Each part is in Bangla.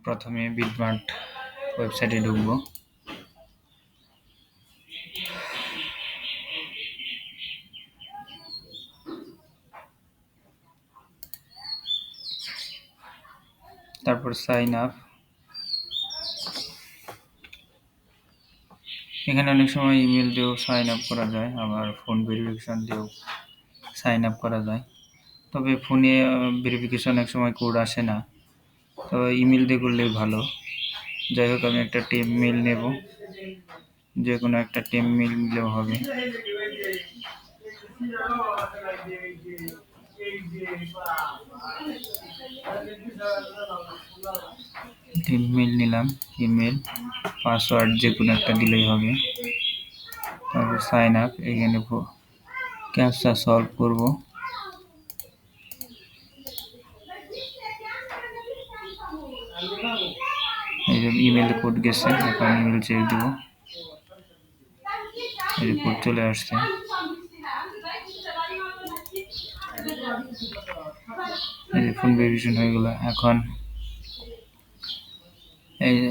প্রথমে বিটমার্ট ওয়েবসাইটে ঢুকবো। তারপর সাইন আপ। এখানে অনেক সময় ইমেল দিয়েও সাইন আপ করা যায়, আবার ফোন ভেরিফিকেশন দিয়েও সাইন আপ করা যায়। তবে ফোনে ভেরিফিকেশন এক সময় কোড আসে না, তবে ইমেল দিয়ে করলেই ভালো। যাই হোক, আমি একটা টেম মেল নেব, যে কোনো একটা টেম মেল নিলেও হবে। ইমেল নিলাম, ইমেল পাসওয়ার্ড যে কোনো একটা দিলেই হবে। তারপর সাইন আপ। এখানে ক্যাপচা সলভ করব। এই যে ইমেল কোড গেছে, এখন ইমেল চেক দিব। এই যে কোড চলে আসছে। এই যে ফোন ভেরিফিকেশন হয়ে গেল। এখন এই যে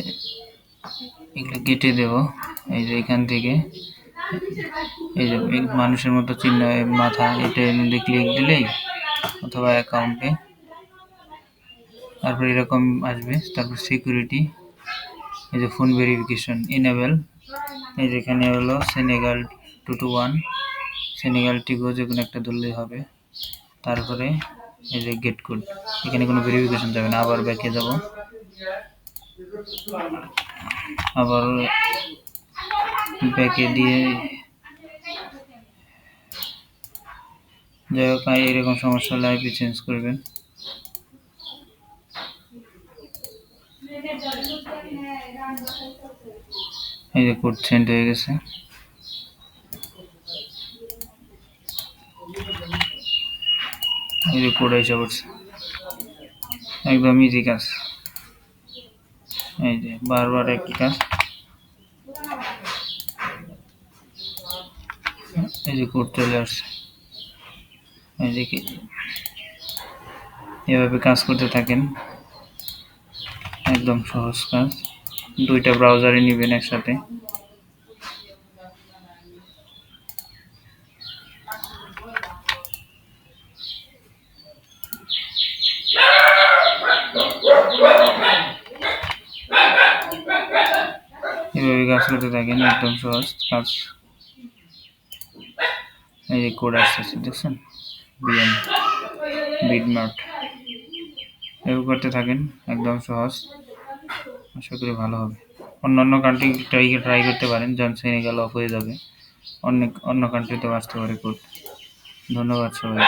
এগুলো কেটে দেব। এই যে এখান থেকে এই যে মানুষের মতো চিহ্ন মাথা, এটার মধ্যে ক্লিক দিলেই অথবা অ্যাকাউন্টে, তারপর এরকম আসবে। তারপর সিকিউরিটি, এই যে ফোন ভেরিফিকেশন ইনেবল। এই যে এখানে হলো সেনেগাল 221, সেনেগাল টিগো যে কোনো একটা ধরলেই হবে। তারপরে এই যে গেট কোড, এখানে কোনো ভেরিফিকেশন যাবে না। আবার ব্যাকে যাব, আবার ব্যাকে দিয়ে, যাই হোক এরকম সমস্যা হলে আইপি চেঞ্জ করবেন। এই যে কোড সেন্ড হয়ে গেছে। এই যে কোড এসে পড়ছে, একদম ইজি কাজ। এই যে বারবার একই কাজ। এই যে কোড চলে আসছে। এই দেখি, এভাবে কাজ করতে থাকেন, একদম সহজ কাজ। দুইটা ব্রাউজারে নেবেন একসাথে। এভাবে কাজ করতে থাকেন, একদম সহজ কাজ। এই যে কোড আসতেছে, দেখছেন, বিটমার্ট। এভাবে করতে থাকেন, একদম সহজ। আশা করি ভালো হবে। অন্যান্য কান্ট্রি ট্রাই করতে পারেন, যেমন সেনেগাল অফ হয়ে যাবে। অন্য কান্ট্রিতেও আসতে পারে কোড। ধন্যবাদ সবাই।